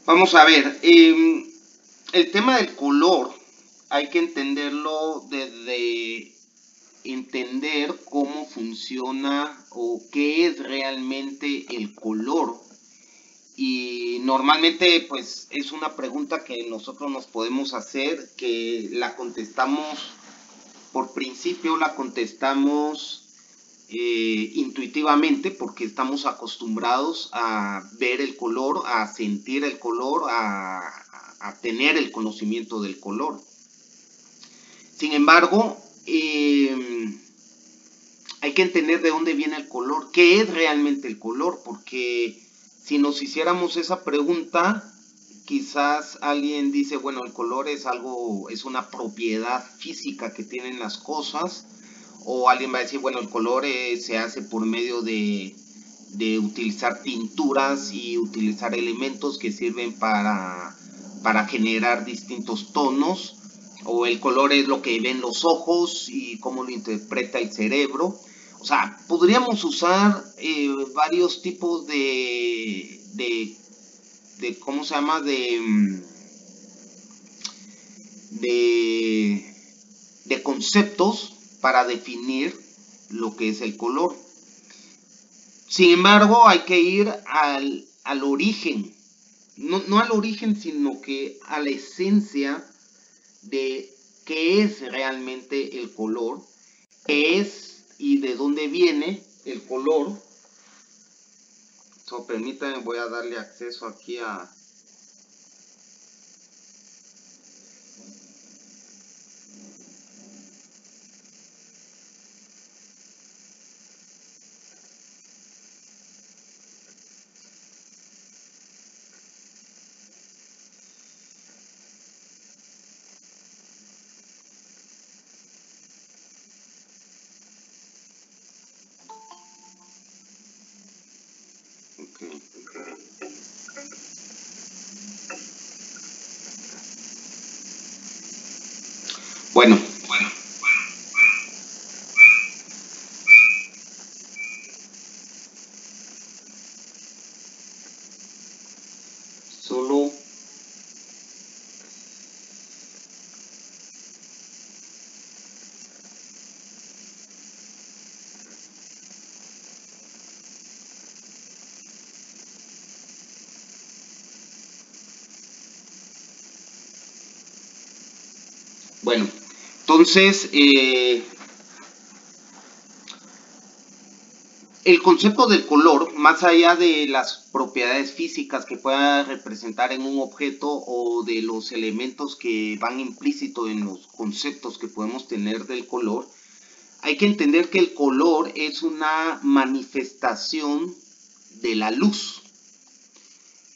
Vamos a ver, el tema del color hay que entenderlo desde entender cómo funciona o qué es realmente el color. Y normalmente pues es una pregunta que nosotros nos podemos hacer, que la contestamos por principio, la contestamos intuitivamente porque estamos acostumbrados a ver el color, a sentir el color, a tener el conocimiento del color. Sin embargo, hay que entender de dónde viene el color, qué es realmente el color, porque si nos hiciéramos esa pregunta, quizás alguien dice, bueno, el color es algo, es una propiedad física que tienen las cosas, o alguien va a decir, bueno, el color se hace por medio de utilizar pinturas y utilizar elementos que sirven para generar distintos tonos, o el color es lo que ven los ojos y cómo lo interpreta el cerebro. O sea, podríamos usar varios tipos ¿cómo se llama? De conceptos para definir lo que es el color. Sin embargo, hay que ir al origen, no al origen, sino que a la esencia de qué es realmente el color, qué es y de dónde viene el color. So, permítanme, voy a darle acceso aquí a... Okay. Bueno, solo bueno, entonces el concepto del color, más allá de las propiedades físicas que pueda representar en un objeto o de los elementos que van implícitos en los conceptos que podemos tener del color, hay que entender que el color es una manifestación de la luz.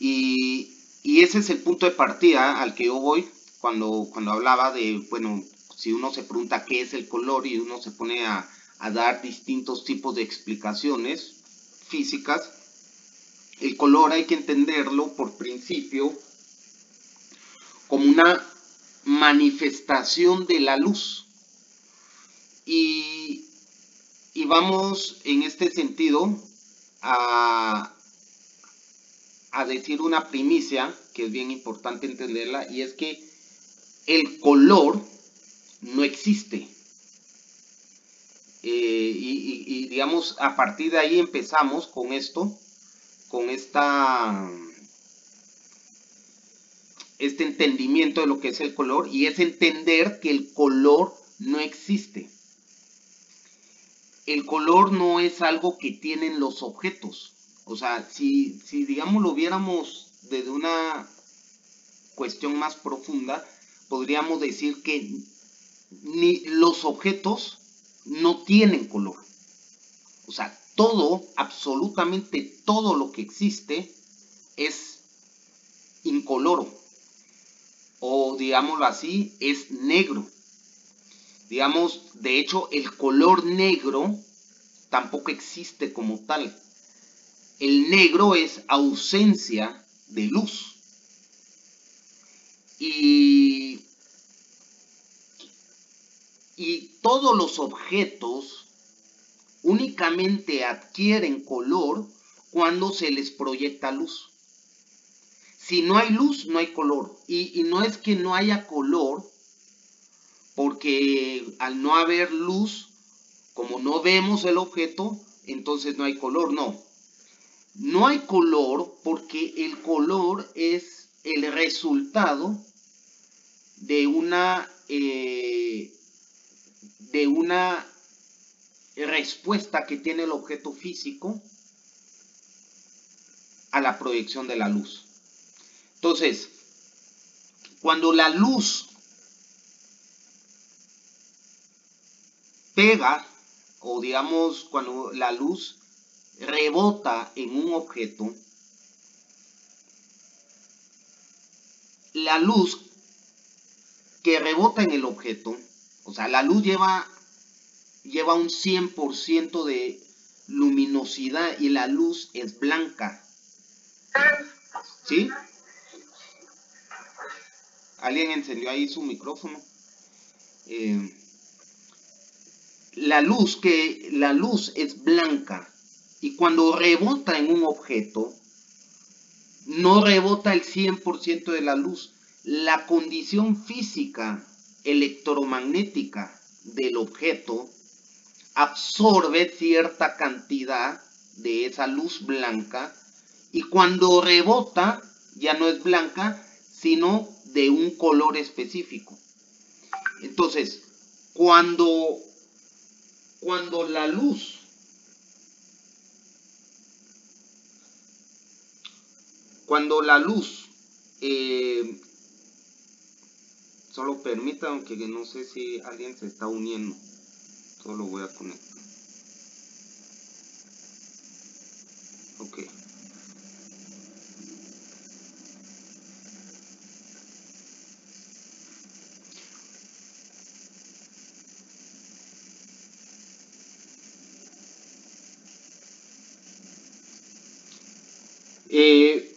Y ese es el punto de partida al que yo voy cuando hablaba de, bueno, si uno se pregunta qué es el color y uno se pone a dar distintos tipos de explicaciones físicas, el color hay que entenderlo por principio como una manifestación de la luz. Y vamos en este sentido a decir una primicia que es bien importante entenderla, y es que el color no existe. Y digamos, a partir de ahí empezamos con esto, con este entendimiento de lo que es el color, y es entender que el color no existe. El color no es algo que tienen los objetos. O sea, si digamos lo viéramos desde una cuestión más profunda, podríamos decir que ni los objetos no tienen color. O sea, todo, absolutamente todo lo que existe es incoloro. O digámoslo así, es negro. Digamos, de hecho, el color negro tampoco existe como tal. El negro es ausencia de luz. Y todos los objetos únicamente adquieren color cuando se les proyecta luz. Si no hay luz, no hay color. Y no es que no haya color, porque al no haber luz, como no vemos el objeto, entonces no hay color. No. No hay color porque el color es el resultado de una respuesta que tiene el objeto físico a la proyección de la luz. Entonces, cuando la luz pega, o digamos, cuando la luz rebota en un objeto, la luz que rebota en el objeto, o sea, la luz lleva un 100% de luminosidad y la luz es blanca. ¿Sí? Alguien encendió ahí su micrófono. La luz es blanca y cuando rebota en un objeto, no rebota el 100% de la luz. La condición física electromagnética del objeto absorbe cierta cantidad de esa luz blanca y cuando rebota ya no es blanca, sino de un color específico. Entonces, cuando la luz solo permitan que no sé si alguien se está uniendo, solo voy a conectar. Ok.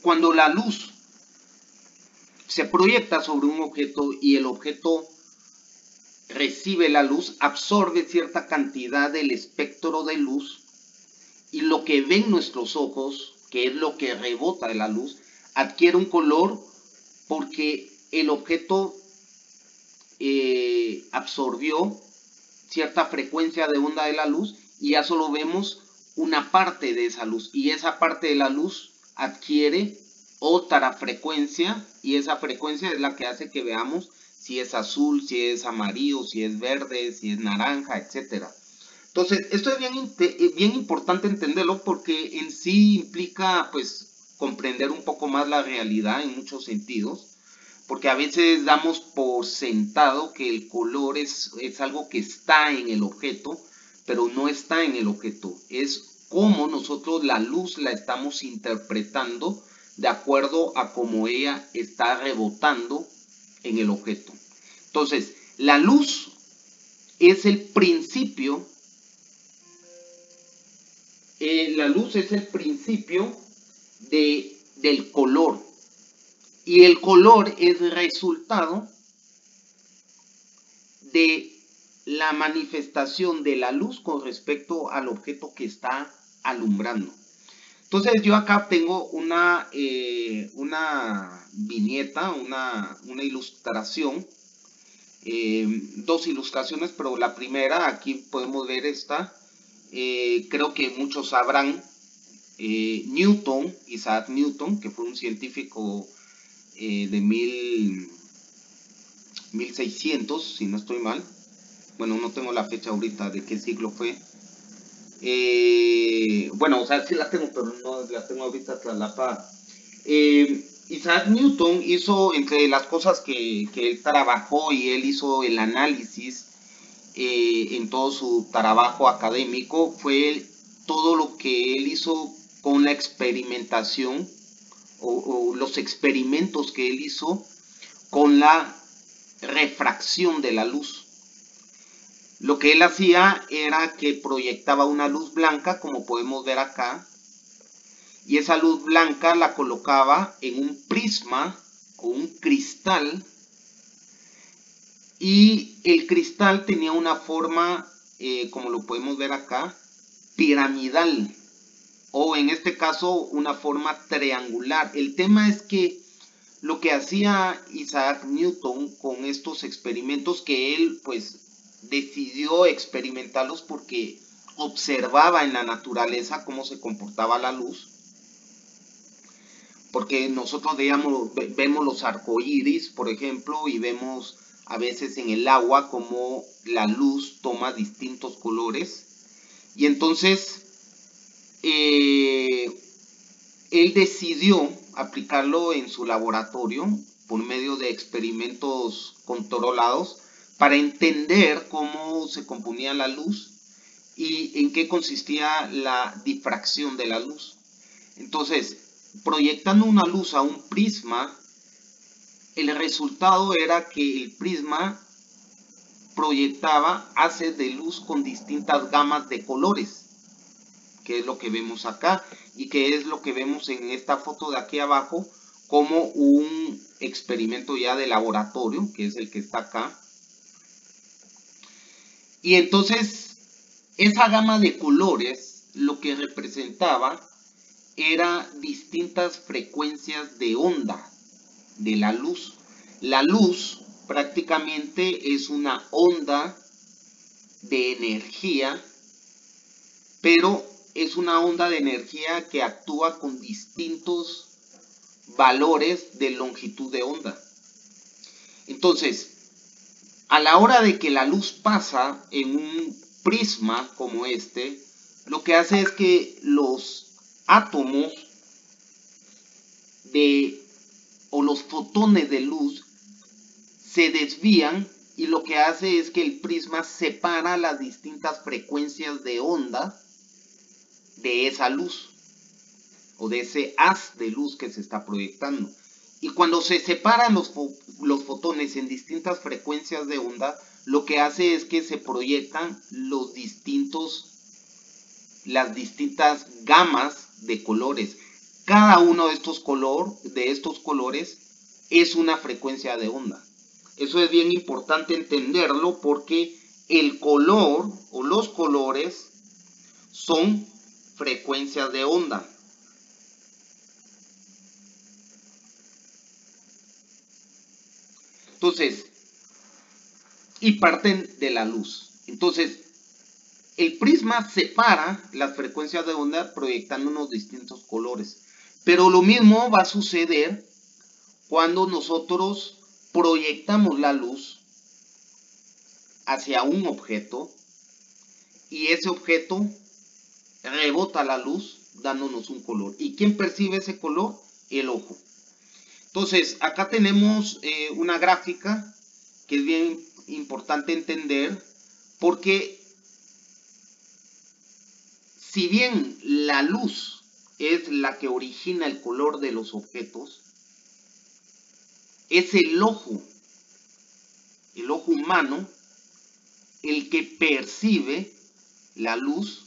Cuando la luz se proyecta sobre un objeto y el objeto recibe la luz, absorbe cierta cantidad del espectro de luz y lo que ven nuestros ojos, que es lo que rebota de la luz, adquiere un color porque el objeto absorbió cierta frecuencia de onda de la luz y ya solo vemos una parte de esa luz y esa parte de la luz adquiere otra frecuencia y esa frecuencia es la que hace que veamos si es azul, si es amarillo, si es verde, si es naranja, etc. Entonces, esto es bien importante entenderlo porque en sí implica pues comprender un poco más la realidad en muchos sentidos, porque a veces damos por sentado que el color es algo que está en el objeto, pero no está en el objeto, es cómo nosotros la luz la estamos interpretando de acuerdo a cómo ella está rebotando en el objeto. Entonces, la luz es el principio, del color. Y el color es resultado de la manifestación de la luz con respecto al objeto que está alumbrando. Entonces yo acá tengo una viñeta, una ilustración, dos ilustraciones, pero la primera, aquí podemos ver esta, creo que muchos sabrán, Isaac Newton, que fue un científico de 1600, si no estoy mal. Bueno, no tengo la fecha ahorita de qué siglo fue. Bueno, o sea, sí la tengo, pero no la tengo ahorita traslapada. Isaac Newton hizo, entre las cosas que él trabajó y él hizo el análisis en todo su trabajo académico, fue todo lo que él hizo con la experimentación o los experimentos que él hizo con la refracción de la luz. Lo que él hacía era que proyectaba una luz blanca, como podemos ver acá, y esa luz blanca la colocaba en un prisma o un cristal, y el cristal tenía una forma, como lo podemos ver acá, piramidal. o en este caso una forma triangular. El tema es que lo que hacía Isaac Newton con estos experimentos, que él pues decidió experimentarlos porque observaba en la naturaleza cómo se comportaba la luz, porque nosotros vemos los arcoíris, por ejemplo, y vemos a veces en el agua cómo la luz toma distintos colores, y entonces él decidió aplicarlo en su laboratorio por medio de experimentos controlados para entender cómo se componía la luz y en qué consistía la difracción de la luz. Entonces, proyectando una luz a un prisma, el resultado era que el prisma proyectaba haces de luz con distintas gamas de colores, que es lo que vemos acá y que es lo que vemos en esta foto de aquí abajo como un experimento ya de laboratorio, que es el que está acá. Y entonces esa gama de colores lo que representaba era distintas frecuencias de onda de la luz. La luz prácticamente es una onda de energía, pero es una onda de energía que actúa con distintos valores de longitud de onda. Entonces, a la hora de que la luz pasa en un prisma como este, lo que hace es que los átomos o los fotones de luz se desvían, y lo que hace es que el prisma separa las distintas frecuencias de onda de esa luz o de ese haz de luz que se está proyectando. Y cuando se separan los fotones en distintas frecuencias de onda, lo que hace es que se proyectan las distintas gamas de colores. Cada uno de estos colores es una frecuencia de onda. Eso es bien importante entenderlo porque el color o los colores son frecuencias de onda. Entonces, y parten de la luz. Entonces, el prisma separa las frecuencias de onda proyectando unos distintos colores. Pero lo mismo va a suceder cuando nosotros proyectamos la luz hacia un objeto y ese objeto rebota la luz dándonos un color. ¿Y quién percibe ese color? El ojo. Entonces, acá tenemos una gráfica que es bien importante entender, porque si bien la luz es la que origina el color de los objetos, es el ojo humano, el que percibe la luz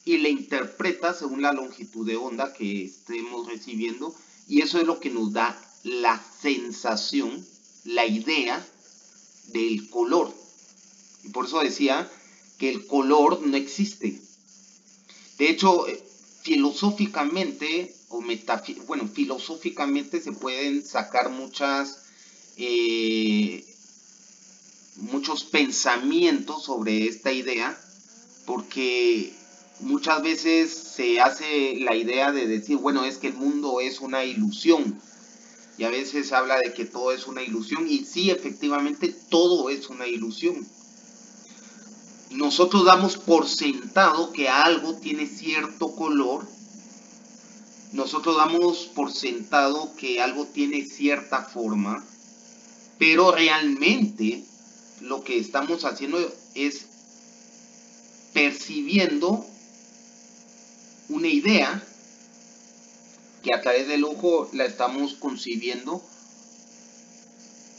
y la interpreta según la longitud de onda que estemos recibiendo, y eso es lo que nos da la sensación, la idea del color. Y por eso decía que el color no existe. De hecho, filosóficamente filosóficamente se pueden sacar muchos pensamientos sobre esta idea, porque muchas veces se hace la idea de decir, bueno, es que el mundo es una ilusión, y a veces habla de que todo es una ilusión, y sí, efectivamente, todo es una ilusión. Nosotros damos por sentado que algo tiene cierto color, nosotros damos por sentado que algo tiene cierta forma, pero realmente lo que estamos haciendo es percibiendo una idea que a través del ojo la estamos concibiendo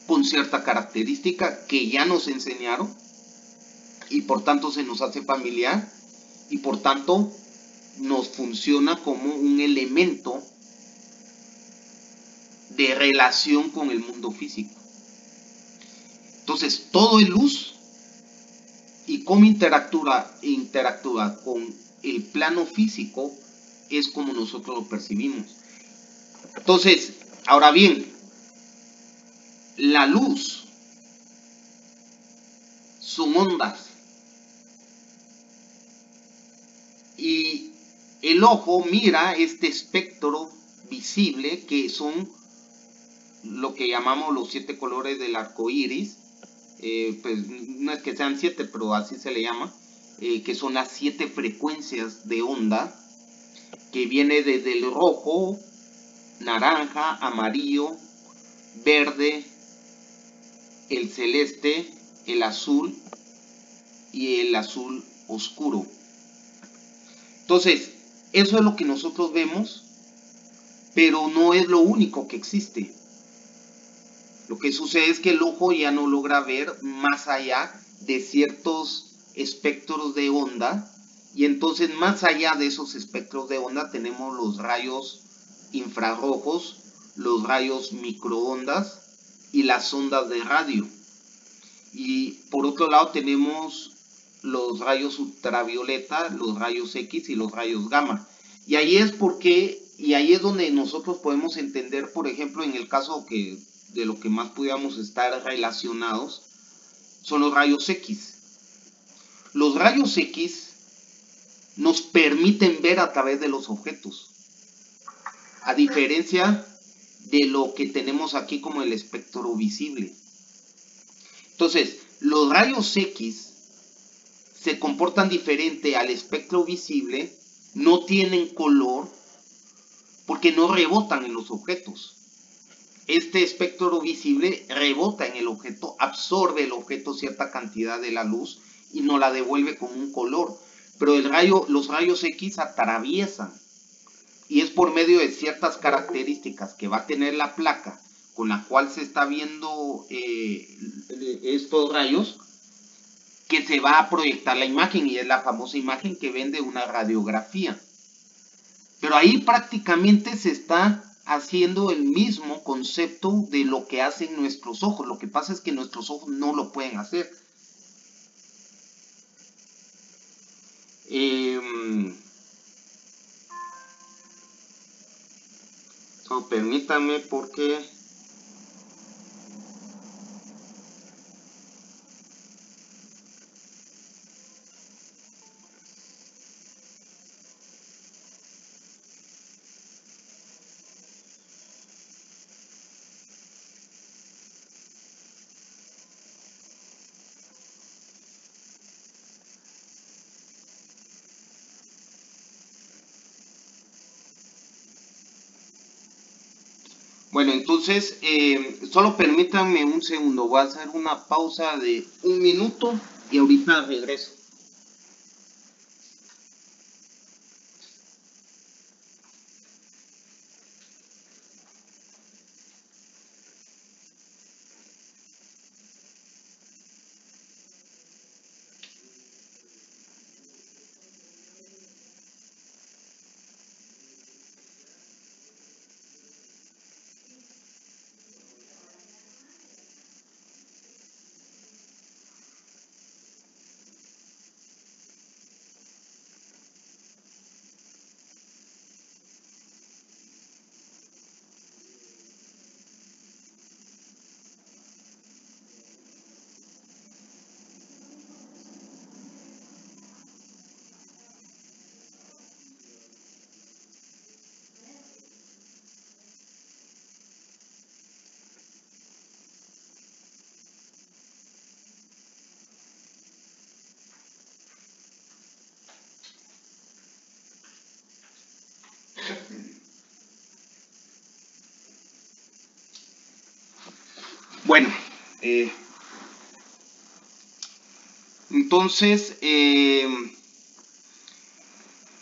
con cierta característica que ya nos enseñaron y por tanto se nos hace familiar y por tanto nos funciona como un elemento de relación con el mundo físico. Entonces todo es luz, y cómo interactúa con el plano físico es como nosotros lo percibimos. Entonces, ahora bien, la luz son ondas y el ojo mira este espectro visible que son lo que llamamos los 7 colores del arco iris. Pues no es que sean 7, pero así se le llama, que son las 7 frecuencias de onda, que viene desde el rojo, naranja, amarillo, verde, el celeste, el azul y el azul oscuro. Entonces, eso es lo que nosotros vemos, pero no es lo único que existe. Lo que sucede es que el ojo ya no logra ver más allá de ciertos espectros de onda, y entonces más allá de esos espectros de onda tenemos los rayos infrarrojos, los rayos microondas y las ondas de radio. Y por otro lado tenemos los rayos ultravioleta, los rayos X y los rayos gamma. Y ahí es donde nosotros podemos entender, por ejemplo, en el caso de lo que más pudiéramos estar relacionados, son los rayos X. Los rayos X nos permiten ver a través de los objetos, a diferencia de lo que tenemos aquí como el espectro visible. Entonces, los rayos X se comportan diferente al espectro visible, no tienen color, porque no rebotan en los objetos. Este espectro visible rebota en el objeto, absorbe el objeto cierta cantidad de la luz y nos la devuelve con un color. Pero los rayos X atraviesan, y es por medio de ciertas características que va a tener la placa con la cual se está viendo estos rayos, que se va a proyectar la imagen, y es la famosa imagen que ven de una radiografía. Pero ahí prácticamente se está haciendo el mismo concepto de lo que hacen nuestros ojos. Lo que pasa es que nuestros ojos no lo pueden hacer. Permítanme porque... Bueno, entonces, solo permítanme un segundo, voy a hacer una pausa de 1 minuto y ahorita regreso. Bueno,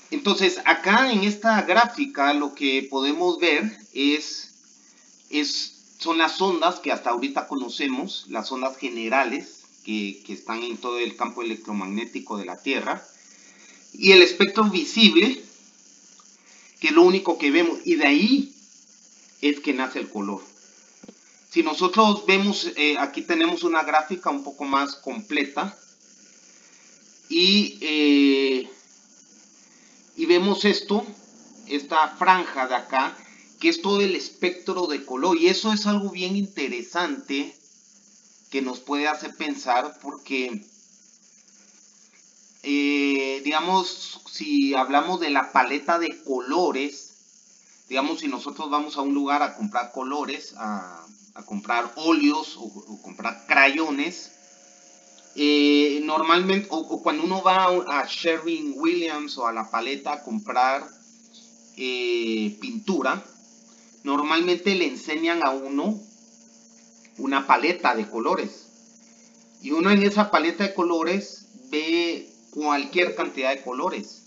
entonces acá en esta gráfica lo que podemos ver son las ondas que hasta ahorita conocemos, las ondas generales que están en todo el campo electromagnético de la Tierra, y el espectro visible, que es lo único que vemos, y de ahí es que nace el color. Si nosotros vemos, aquí tenemos una gráfica un poco más completa, y vemos esto, esta franja de acá, que es todo el espectro de color. Y eso es algo bien interesante que nos puede hacer pensar, porque digamos, si hablamos de la paleta de colores, digamos, si nosotros vamos a un lugar a comprar colores, a comprar óleos o comprar crayones, normalmente, o cuando uno va a Sherwin-Williams o a la paleta a comprar pintura, normalmente le enseñan a uno una paleta de colores. Y uno en esa paleta de colores ve cualquier cantidad de colores.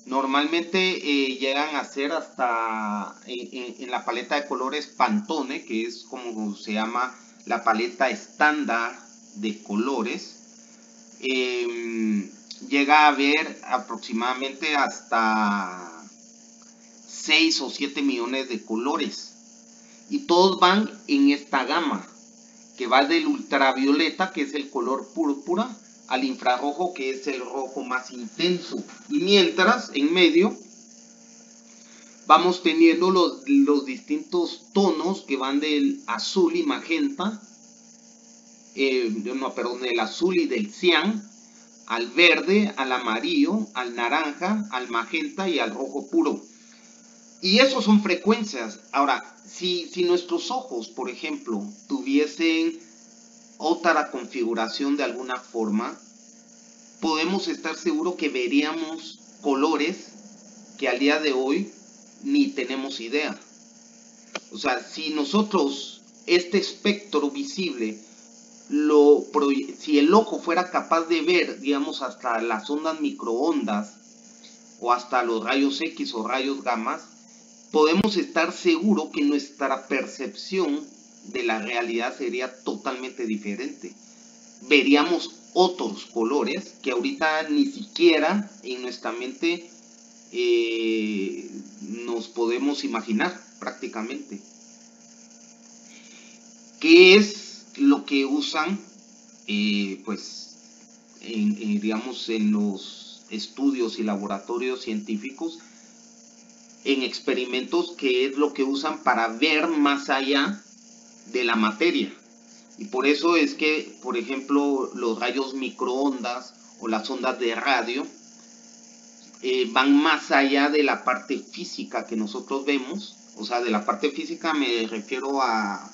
Normalmente llegan a ser hasta en la paleta de colores Pantone, que es como se llama la paleta estándar de colores. Llega a haber aproximadamente hasta 6 o 7 millones de colores. Y todos van en esta gama, que va del ultravioleta, que es el color púrpura, al infrarrojo, que es el rojo más intenso. Y mientras, en medio, vamos teniendo los distintos tonos que van del azul y magenta, del azul y del cian, al verde, al amarillo, al naranja, al magenta y al rojo puro. Y esos son frecuencias. Ahora, si nuestros ojos, por ejemplo, tuviesen otra configuración de alguna forma, podemos estar seguros que veríamos colores que al día de hoy ni tenemos idea. O sea, si nosotros este espectro visible, si el ojo fuera capaz de ver, digamos, hasta las ondas microondas o hasta los rayos X o rayos gamma, podemos estar seguros que nuestra percepción de la realidad sería totalmente diferente. Veríamos otros colores que ahorita ni siquiera en nuestra mente nos podemos imaginar prácticamente. ¿Qué es lo que usan pues digamos en los estudios y laboratorios científicos, en experimentos? ¿Qué es lo que usan para ver más allá de la materia? Y por eso es que, por ejemplo, los rayos microondas o las ondas de radio van más allá de la parte física que nosotros vemos. O sea, de la parte física me refiero a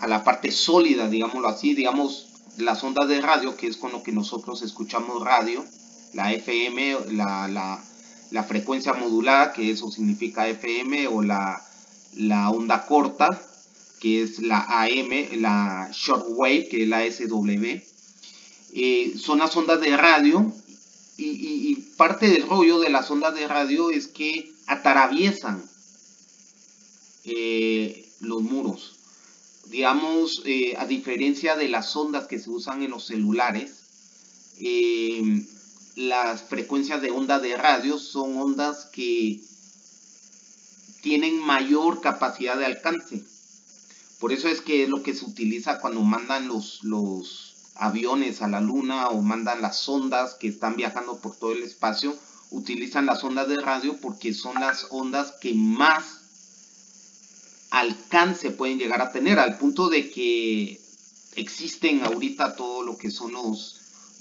la parte sólida, digámoslo así. Digamos, las ondas de radio, que es con lo que nosotros escuchamos radio, la FM, la frecuencia modulada, que eso significa FM, o la onda corta, que es la AM, la shortwave, que es la SW. Son las ondas de radio, y parte del rollo de las ondas de radio es que atraviesan los muros. Digamos, a diferencia de las ondas que se usan en los celulares, las frecuencias de onda de radio son ondas que tienen mayor capacidad de alcance. Por eso es que es lo que se utiliza cuando mandan los aviones a la luna o mandan las sondas que están viajando por todo el espacio. Utilizan las ondas de radio porque son las ondas que más alcance pueden llegar a tener, al punto de que existen ahorita todo lo que son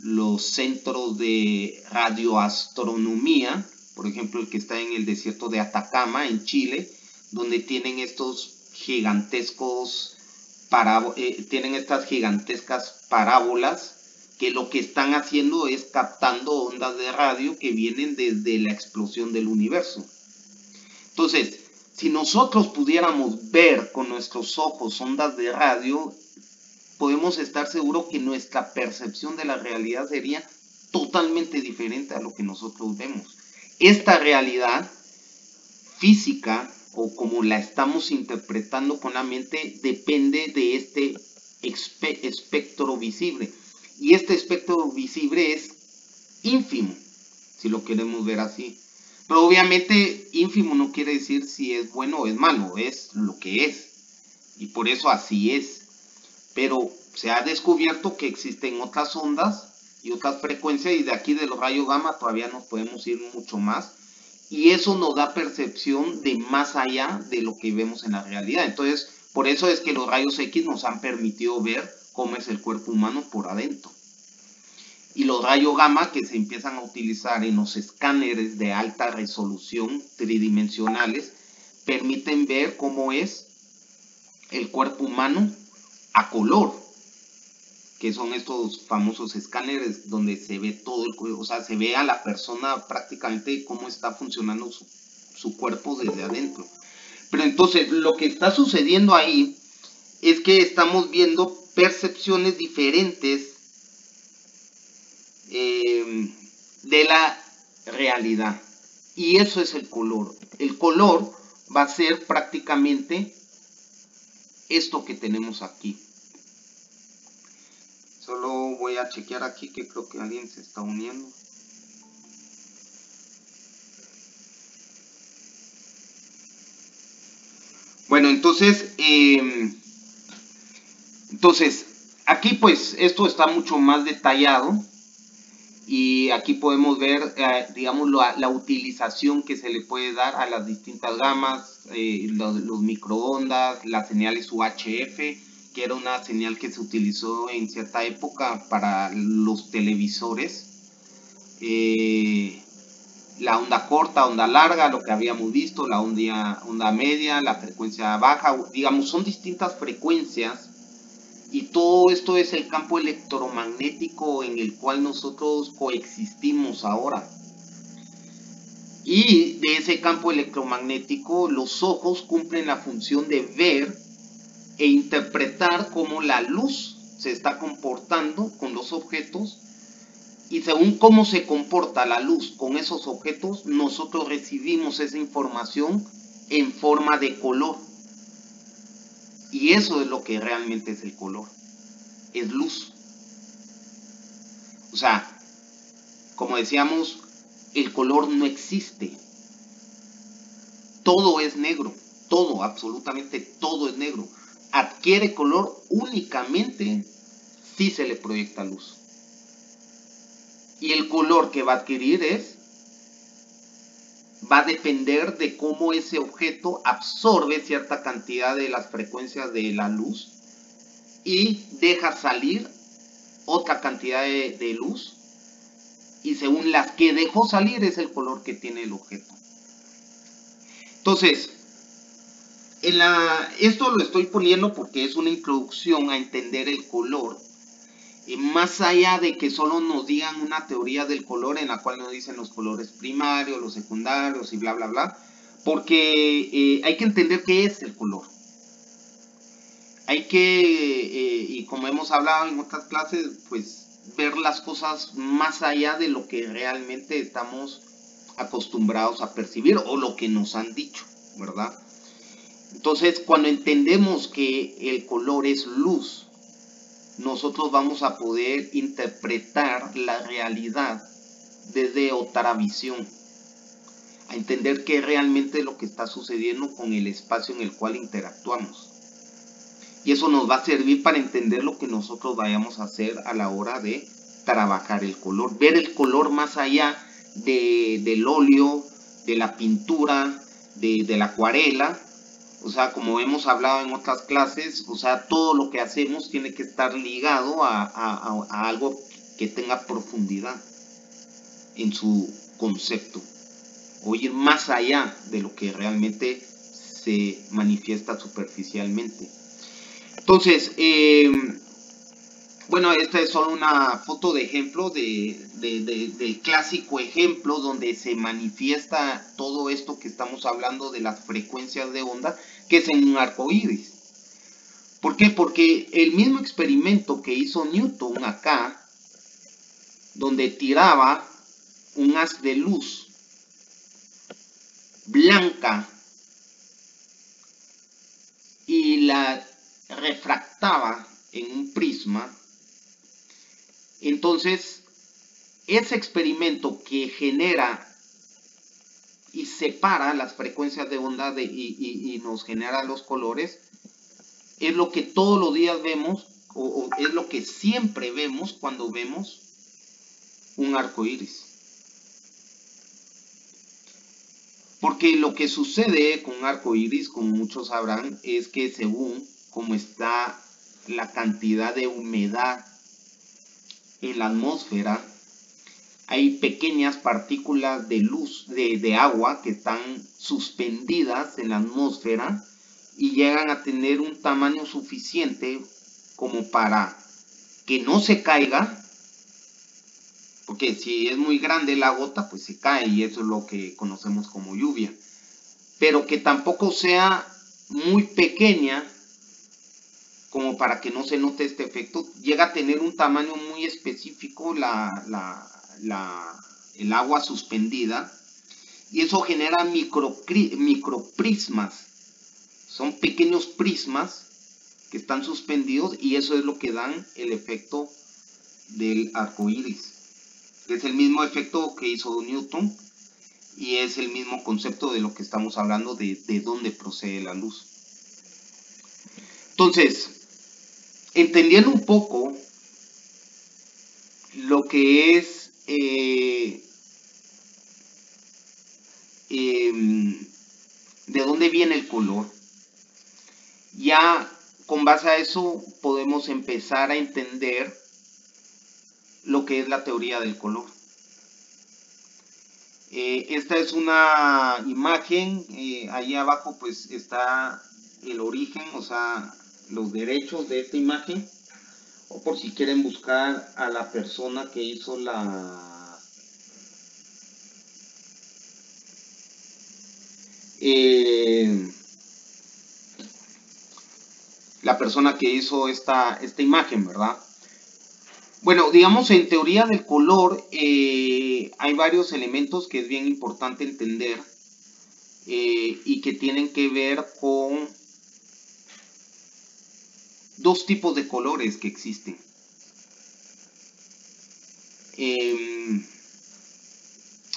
los centros de radioastronomía, por ejemplo el que está en el desierto de Atacama en Chile, donde tienen estos gigantescos tienen estas gigantescas parábolas que lo que están haciendo es captando ondas de radio que vienen desde la explosión del universo. Entonces, si nosotros pudiéramos ver con nuestros ojos ondas de radio, podemos estar seguros que nuestra percepción de la realidad sería totalmente diferente a lo que nosotros vemos. Esta realidad física, o como la estamos interpretando con la mente, depende de este espectro visible. Y este espectro visible es ínfimo, si lo queremos ver así. Pero obviamente ínfimo no quiere decir si es bueno o es malo, es lo que es. Y por eso así es. Pero se ha descubierto que existen otras ondas y otras frecuencias, y de aquí de los rayos gamma todavía nos podemos ir mucho más. y eso nos da percepción de más allá de lo que vemos en la realidad. Entonces, por eso es que los rayos X nos han permitido ver cómo es el cuerpo humano por adentro. Y los rayos gamma que se empiezan a utilizar en los escáneres de alta resolución tridimensionales permiten ver cómo es el cuerpo humano a color, que son estos famosos escáneres donde se ve todo el cuerpo, o sea, se ve a la persona prácticamente cómo está funcionando su cuerpo desde adentro. Pero entonces lo que está sucediendo ahí es que estamos viendo percepciones diferentes de la realidad. Y eso es el color. El color va a ser prácticamente esto que tenemos aquí. Solo voy a chequear aquí que creo que alguien se está uniendo. Bueno, entonces aquí pues esto está mucho más detallado. Y aquí podemos ver, digamos, la utilización que se le puede dar a las distintas gamas, los microondas, las señales UHF, que era una señal que se utilizó en cierta época para los televisores. La onda corta, onda larga, lo que habíamos visto, la onda media, la frecuencia baja, digamos, son distintas frecuencias. Y todo esto es el campo electromagnético en el cual nosotros coexistimos ahora. Y de ese campo electromagnético, los ojos cumplen la función de ver e interpretar cómo la luz se está comportando con los objetos. Y según cómo se comporta la luz con esos objetos, nosotros recibimos esa información en forma de color. Y eso es lo que realmente es el color. Es luz. O sea, como decíamos, el color no existe. Todo es negro. Todo, absolutamente todo es negro. Adquiere color únicamente si se le proyecta luz. Y el color que va a adquirir va a depender de cómo ese objeto absorbe cierta cantidad de las frecuencias de la luz y deja salir otra cantidad de luz, y según las que dejó salir es el color que tiene el objeto. Entonces, esto lo estoy poniendo porque es una introducción a entender el color, más allá de que solo nos digan una teoría del color en la cual nos dicen los colores primarios, los secundarios y bla bla bla, porque hay que entender qué es el color. Hay que, y como hemos hablado en otras clases, pues ver las cosas más allá de lo que realmente estamos acostumbrados a percibir o lo que nos han dicho, ¿verdad? Entonces, cuando entendemos que el color es luz, nosotros vamos a poder interpretar la realidad desde otra visión, a entender qué es realmente lo que está sucediendo con el espacio en el cual interactuamos. Y eso nos va a servir para entender lo que nosotros vayamos a hacer a la hora de trabajar el color, ver el color más allá del óleo, de la pintura, de la acuarela. O sea, como hemos hablado en otras clases, o sea, todo lo que hacemos tiene que estar ligado a algo que tenga profundidad en su concepto, o ir más allá de lo que realmente se manifiesta superficialmente. Entonces, bueno, esta es solo una foto de ejemplo del clásico ejemplo donde se manifiesta todo esto que estamos hablando de las frecuencias de onda, que es en un arco iris. ¿Por qué? Porque el mismo experimento que hizo Newton acá, donde tiraba un haz de luz blanca y la refractaba en un prisma, entonces ese experimento que genera y separa las frecuencias de onda y nos genera los colores, es lo que todos los días vemos, o es lo que siempre vemos cuando vemos un arco iris. Porque lo que sucede con arco iris, como muchos sabrán, es que según cómo está la cantidad de humedad en la atmósfera, hay pequeñas partículas de luz, de agua, que están suspendidas en la atmósfera y llegan a tener un tamaño suficiente como para que no se caiga, porque si es muy grande la gota, pues se cae y eso es lo que conocemos como lluvia. Pero que tampoco sea muy pequeña como para que no se note este efecto. Llega a tener un tamaño muy específico el agua suspendida, y eso genera microprismas. Son pequeños prismas que están suspendidos y eso es lo que dan el efecto del arco iris. Es el mismo efecto que hizo Newton y es el mismo concepto de lo que estamos hablando de dónde procede la luz. Entonces, entendiendo un poco lo que es de dónde viene el color, ya con base a eso podemos empezar a entender lo que es la teoría del color. Esta es una imagen, ahí abajo pues está el origen, o sea, los derechos de esta imagen, o por si quieren buscar a la persona que hizo la persona que hizo esta imagen, ¿verdad? Bueno, digamos, en teoría del color hay varios elementos que es bien importante entender y que tienen que ver con dos tipos de colores que existen.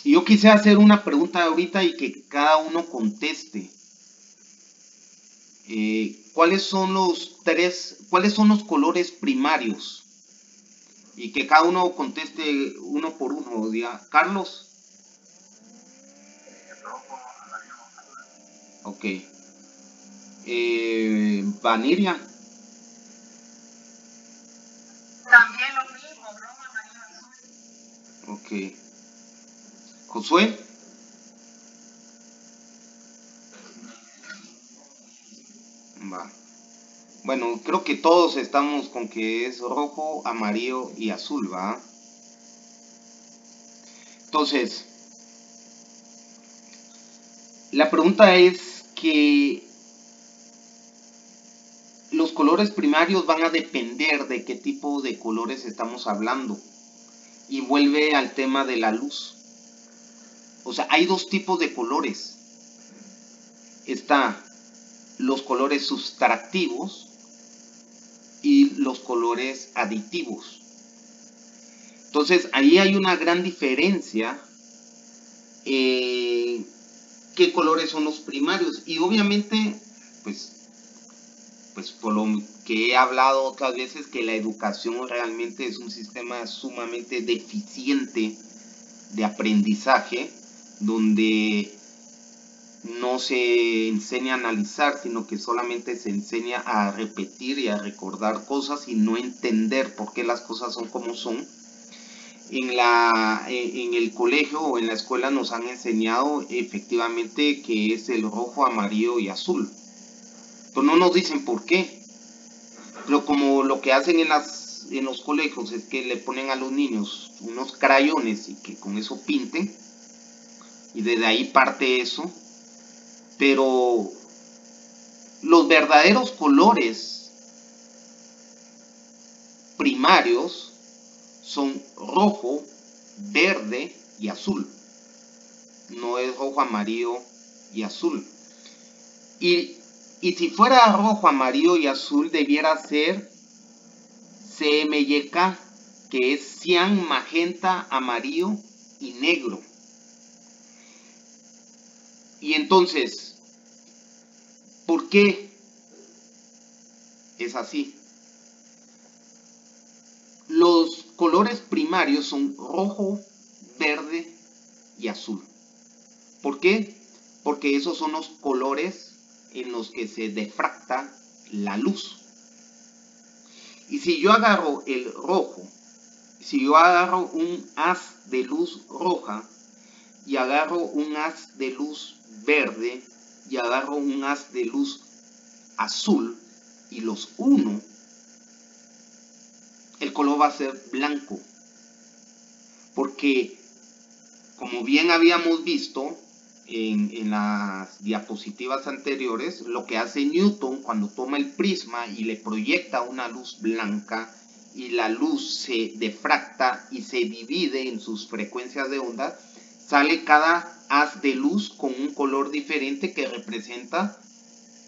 Yo quise hacer una pregunta ahorita y que cada uno conteste. ¿Cuáles son los colores primarios? Y que cada uno conteste uno por uno. Diga, Carlos. Ok. Vaniria. También lo mismo, rojo, amarillo, azul. Ok. Josué. Va. Bueno, creo que todos estamos con que es rojo, amarillo y azul, ¿va? Entonces, la pregunta es que los colores primarios van a depender de qué tipo de colores estamos hablando. Y vuelve al tema de la luz. O sea, hay dos tipos de colores. Está los colores sustractivos y los colores aditivos. Entonces, ahí hay una gran diferencia. ¿Qué colores son los primarios? Y obviamente, pues por lo que he hablado otras veces, que la educación realmente es un sistema sumamente deficiente de aprendizaje, donde no se enseña a analizar, sino que solamente se enseña a repetir y a recordar cosas y no entender por qué las cosas son como son. En el colegio o en la escuela nos han enseñado efectivamente que es el rojo, amarillo y azul. Pero no nos dicen por qué. Pero como lo que hacen en los colegios es que le ponen a los niños unos crayones y que con eso pinten, y desde ahí parte eso. Pero los verdaderos colores primarios son rojo, verde y azul. No es rojo, amarillo y azul. Y si fuera rojo, amarillo y azul, debiera ser CMYK, que es cian, magenta, amarillo y negro. Y entonces, ¿por qué es así? Los colores primarios son rojo, verde y azul. ¿Por qué? porque esos son los colores en los que se difracta la luz. Y si yo agarro el rojo, si yo agarro un haz de luz roja y agarro un haz de luz verde y agarro un haz de luz azul y los uno, el color va a ser blanco. Porque, como bien habíamos visto en las diapositivas anteriores, lo que hace Newton cuando toma el prisma y le proyecta una luz blanca y la luz se difracta y se divide en sus frecuencias de onda, sale cada haz de luz con un color diferente que representa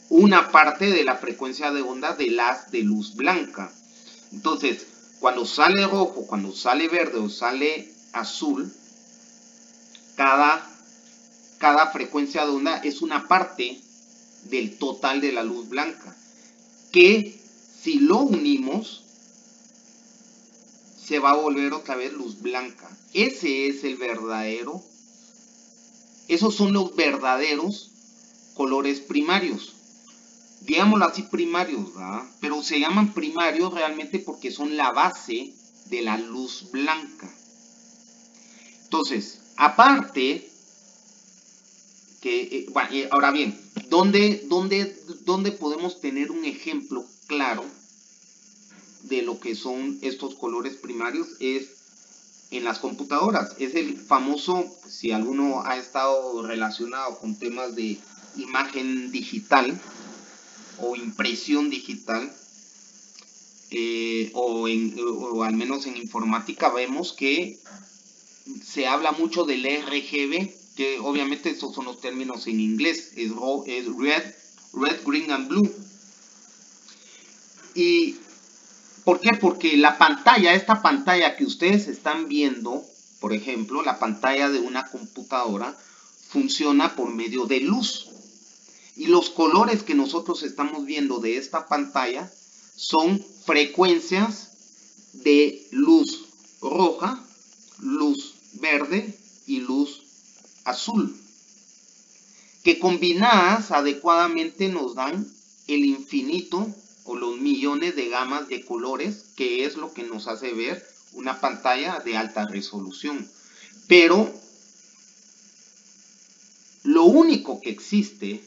una parte de la frecuencia de onda del haz de luz blanca. Entonces, cuando sale rojo, cuando sale verde o sale azul, cada frecuencia de onda es una parte del total de la luz blanca, que si lo unimos se va a volver otra vez luz blanca. Ese es el verdadero, esos son los verdaderos colores primarios, digámoslo así, primarios, ¿verdad? Pero se llaman primarios realmente porque son la base de la luz blanca. Entonces, aparte que, bueno, ahora bien, ¿dónde podemos tener un ejemplo claro de lo que son estos colores primarios? Es en las computadoras. Es el famoso, si alguno ha estado relacionado con temas de imagen digital o impresión digital, o al menos en informática, vemos que se habla mucho del RGB, que obviamente esos son los términos en inglés, es red, green and blue. ¿Y por qué? Porque la pantalla, esta pantalla que ustedes están viendo, por ejemplo, la pantalla de una computadora, funciona por medio de luz. Y los colores que nosotros estamos viendo de esta pantalla son frecuencias de luz roja, luz verde y luz azul, que combinadas adecuadamente nos dan el infinito o los millones de gamas de colores, que es lo que nos hace ver una pantalla de alta resolución. Pero lo único que existe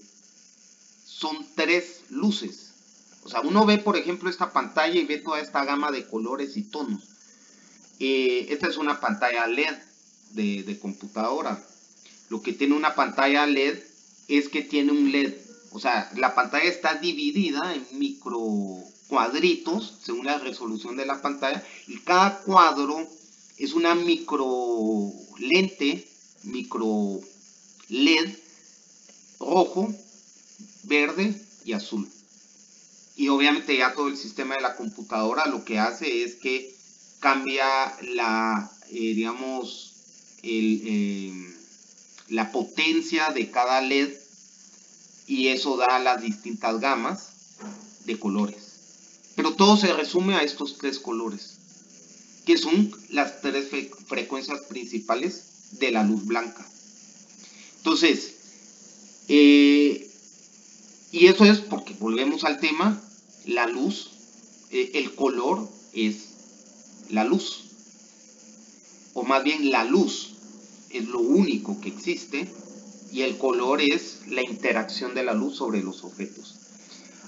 son tres luces. O sea, uno ve, por ejemplo, esta pantalla y ve toda esta gama de colores y tonos. Esta es una pantalla LED de computadora. Lo que tiene una pantalla LED es que tiene un LED. O sea, la pantalla está dividida en micro cuadritos según la resolución de la pantalla, y cada cuadro es una micro lente, micro LED rojo, verde y azul. Y obviamente ya todo el sistema de la computadora lo que hace es que cambia la, digamos, la potencia de cada LED, y eso da las distintas gamas de colores. Pero todo se resume a estos tres colores, que son las tres frecuencias principales de la luz blanca. Entonces, y eso es porque, volvemos al tema, la luz, el color es la luz, o más bien la luz es lo único que existe, y el color es la interacción de la luz sobre los objetos.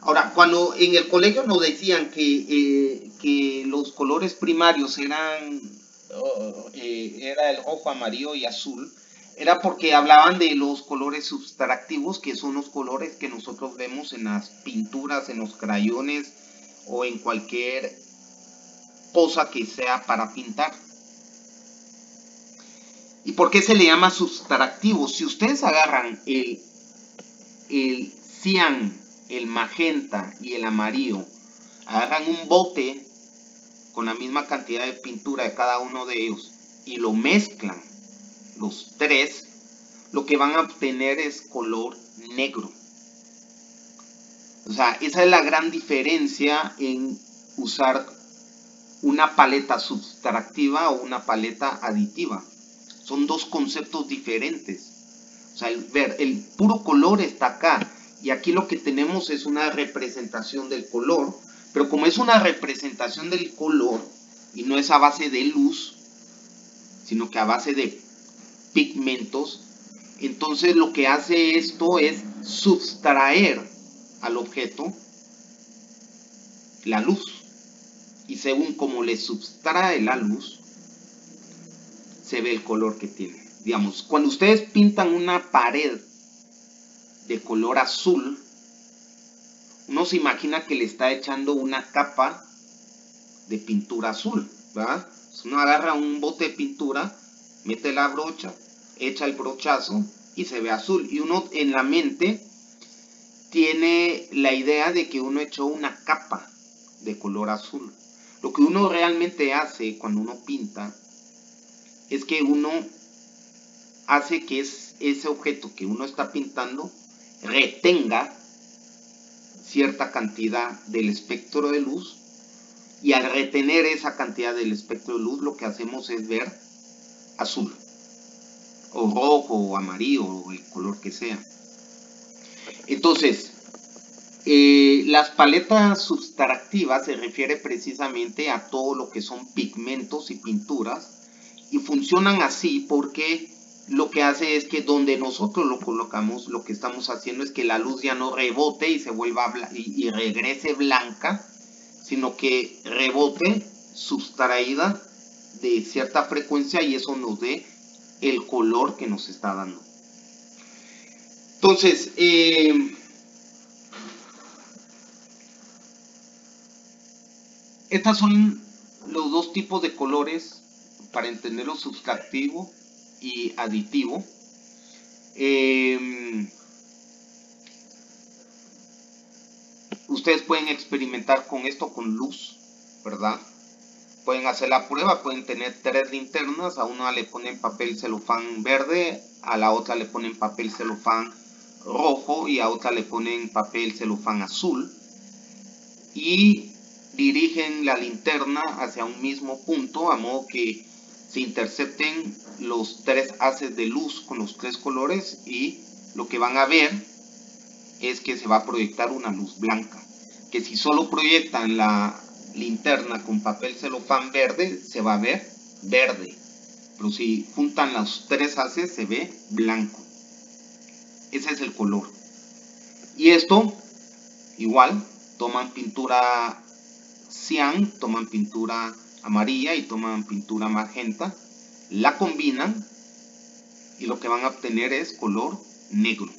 Ahora, cuando en el colegio nos decían que los colores primarios era el rojo, amarillo y azul, era porque hablaban de los colores sustractivos, que son los colores que nosotros vemos en las pinturas, en los crayones o en cualquier cosa que sea para pintar. ¿Y por qué se le llama sustractivo? Si ustedes agarran el cian, el magenta y el amarillo, agarran un bote con la misma cantidad de pintura de cada uno de ellos y lo mezclan, los tres, lo que van a obtener es color negro. O sea, esa es la gran diferencia en usar una paleta sustractiva o una paleta aditiva. Son dos conceptos diferentes. sea, el puro color está acá. Y aquí lo que tenemos es una representación del color. Pero como es una representación del color y no es a base de luz, sino que a base de pigmentos, entonces lo que hace esto es sustraer al objeto la luz. Y según como le sustrae la luz, se ve el color que tiene. Digamos, cuando ustedes pintan una pared de color azul, uno se imagina que le está echando una capa de pintura azul, ¿verdad? Uno agarra un bote de pintura, mete la brocha, echa el brochazo y se ve azul. Y uno en la mente tiene la idea de que uno echó una capa de color azul. Lo que uno realmente hace cuando uno pinta es que uno hace que ese objeto que uno está pintando retenga cierta cantidad del espectro de luz, y al retener esa cantidad del espectro de luz lo que hacemos es ver azul o rojo o amarillo o el color que sea. Entonces, las paletas sustractivas se refiere precisamente a todo lo que son pigmentos y pinturas, y funcionan así porque lo que hace es que donde nosotros lo colocamos, lo que estamos haciendo es que la luz ya no rebote y se vuelva y regrese blanca, sino que rebote sustraída de cierta frecuencia, y eso nos dé el color que nos está dando. Entonces, estos son los dos tipos de colores para entender lo sustractivo y aditivo. Ustedes pueden experimentar con esto con luz, ¿verdad? Pueden hacer la prueba, pueden tener 3 linternas, a una le ponen papel celofán verde, a la otra le ponen papel celofán rojo y a otra le ponen papel celofán azul, y dirigen la linterna hacia un mismo punto, a modo que se intercepten los 3 haces de luz con los 3 colores, y lo que van a ver es que se va a proyectar una luz blanca. Que si solo proyectan la linterna con papel celofán verde, se va a ver verde, pero si juntan los 3 haces se ve blanco. Ese es el color. Y esto igual, toman pintura cian, toman pintura amarilla y toman pintura magenta, la combinan y lo que van a obtener es color negro.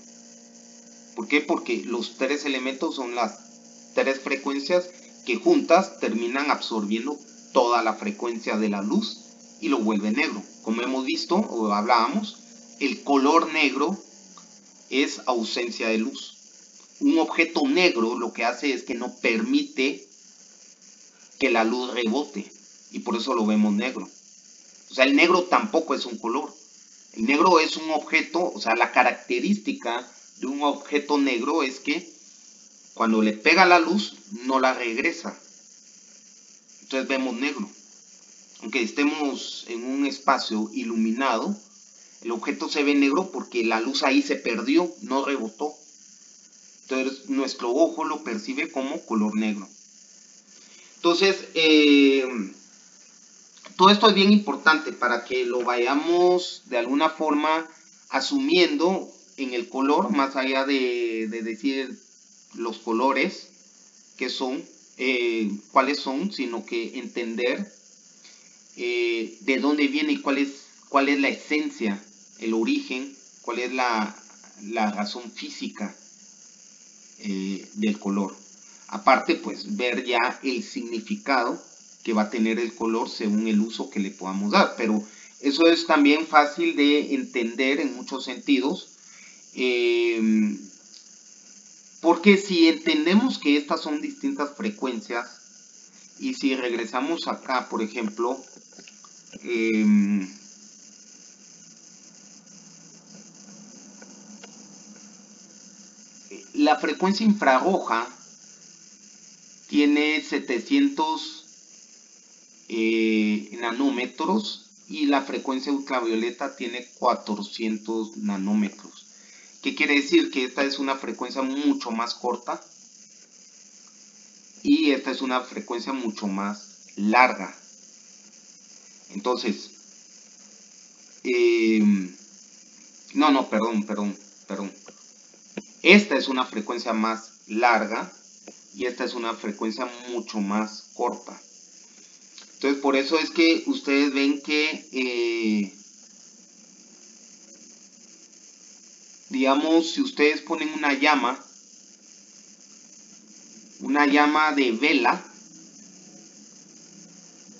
¿Por qué? Porque los 3 elementos son las 3 frecuencias que juntas terminan absorbiendo toda la frecuencia de la luz y lo vuelve negro. Como hemos visto o hablábamos, el color negro es ausencia de luz. Un objeto negro lo que hace es que no permite que la luz rebote, y por eso lo vemos negro. O sea, el negro tampoco es un color. El negro es un objeto, o sea, la característica de un objeto negro es que cuando le pega la luz no la regresa. Entonces vemos negro. Aunque estemos en un espacio iluminado, el objeto se ve negro porque la luz ahí se perdió, no rebotó. Entonces nuestro ojo lo percibe como color negro. Entonces, todo esto es bien importante para que lo vayamos de alguna forma asumiendo en el color, más allá de decir los colores que son, cuáles son, sino que entender de dónde viene y cuál es la esencia, el origen, cuál es la razón física del color. Aparte, pues ver ya el significado que va a tener el color según el uso que le podamos dar, pero eso es también fácil de entender en muchos sentidos, porque si entendemos que estas son distintas frecuencias, y si regresamos acá, por ejemplo, la frecuencia infrarroja tiene 700 nanómetros y la frecuencia ultravioleta tiene 400 nanómetros. ¿Qué quiere decir? Que esta es una frecuencia mucho más corta y esta es una frecuencia mucho más larga. Entonces, perdón. Esta es una frecuencia más larga y esta es una frecuencia mucho más corta. Entonces, por eso es que ustedes ven que, digamos, si ustedes ponen una llama de vela,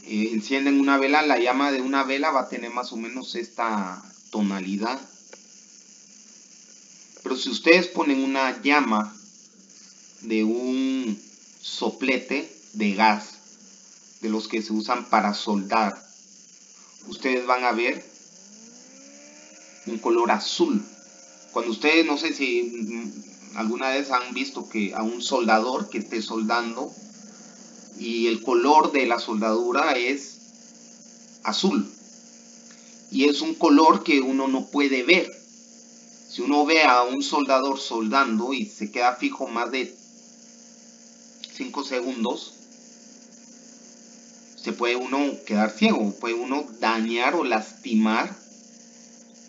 encienden una vela, la llama de una vela va a tener más o menos esta tonalidad. Pero si ustedes ponen una llama de un soplete de gas, de los que se usan para soldar, ustedes van a ver un color azul. Cuando ustedes, no sé si alguna vez han visto que a un soldador que esté soldando y el color de la soldadura es azul, y es un color que uno no puede ver. Si uno ve a un soldador soldando y se queda fijo más de 5 segundos, se puede uno quedar ciego, puede uno dañar o lastimar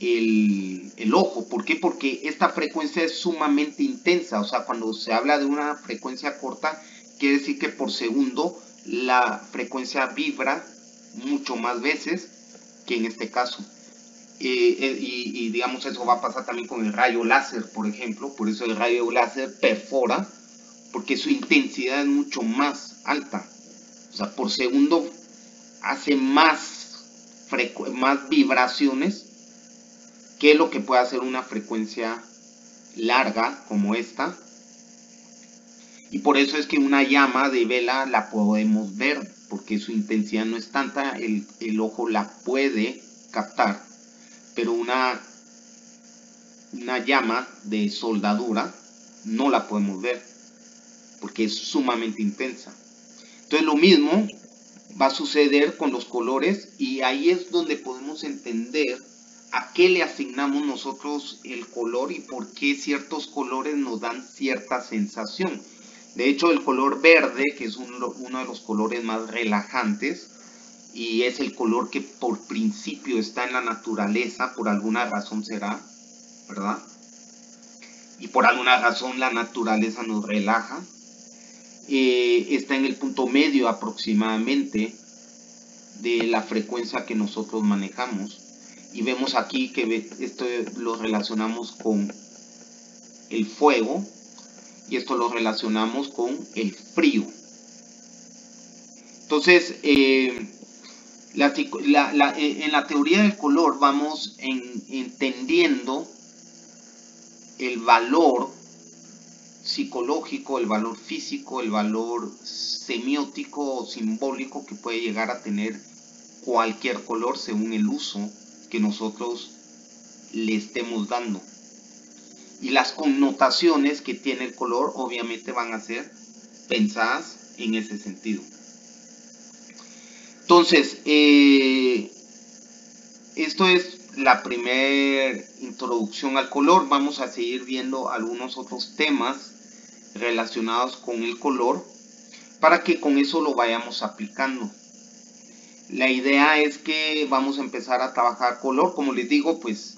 el ojo. ¿Por qué? Porque esta frecuencia es sumamente intensa. O sea, cuando se habla de una frecuencia corta, quiere decir que por segundo la frecuencia vibra mucho más veces que en este caso. Y digamos, eso va a pasar también con el rayo láser, por ejemplo. Por eso el rayo láser perfora, porque su intensidad es mucho más alta. O sea, por segundo hace más vibraciones que lo que puede hacer una frecuencia larga como esta. Y por eso es que una llama de vela la podemos ver, porque su intensidad no es tanta, el ojo la puede captar. Pero una llama de soldadura no la podemos ver, porque es sumamente intensa. Entonces lo mismo va a suceder con los colores, y ahí es donde podemos entender a qué le asignamos nosotros el color y por qué ciertos colores nos dan cierta sensación. De hecho, el color verde, que es uno de los colores más relajantes, y es el color que por principio está en la naturaleza, por alguna razón será, ¿verdad? Y por alguna razón la naturaleza nos relaja. Está en el punto medio aproximadamente de la frecuencia que nosotros manejamos, y vemos aquí que esto lo relacionamos con el fuego y esto lo relacionamos con el frío. Entonces, en la teoría del color vamos entendiendo el valor psicológico, el valor físico, el valor semiótico o simbólico que puede llegar a tener cualquier color según el uso que nosotros le estemos dando. Y las connotaciones que tiene el color obviamente van a ser pensadas en ese sentido. Entonces, esto es la primera introducción al color. Vamos a seguir viendo algunos otros temas relacionados con el color para que con eso lo vayamos aplicando. La idea es que vamos a empezar a trabajar color. Como les digo, pues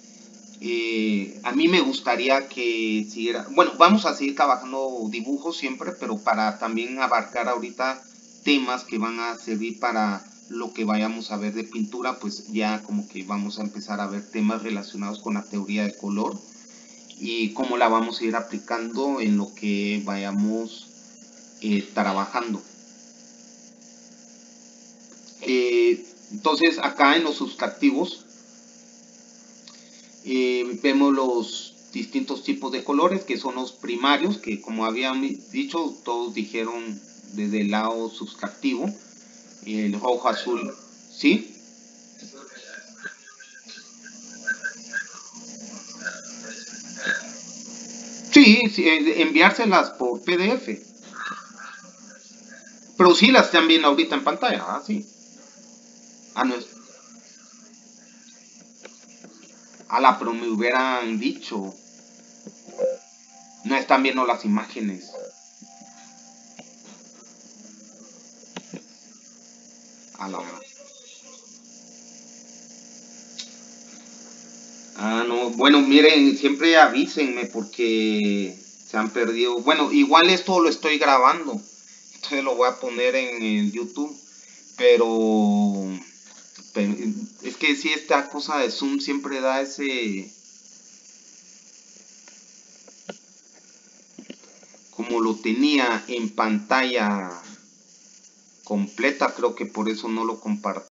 a mí me gustaría que siguiera, bueno, vamos a seguir trabajando dibujos siempre, pero para también abarcar ahorita temas que van a servir para lo que vayamos a ver de pintura, pues ya como que vamos a empezar a ver temas relacionados con la teoría del color y cómo la vamos a ir aplicando en lo que vayamos trabajando. Entonces acá en los sustractivos vemos los distintos tipos de colores, que son los primarios, que como habían dicho, todos dijeron desde el lado sustractivo, el rojo, azul, ¿sí? Sí, enviárselas por PDF. Pero sí las están viendo ahorita en pantalla, ¿ah? Sí. Ah, no es. Ala, pero me hubieran dicho. No están viendo las imágenes. A la... Ah, no. Bueno, miren, siempre avísenme porque se han perdido. Bueno, igual esto lo estoy grabando. Entonces lo voy a poner en el YouTube. Pero es que sí, esta cosa de Zoom siempre da ese... Como lo tenía en pantalla completa, creo que por eso no lo compartí.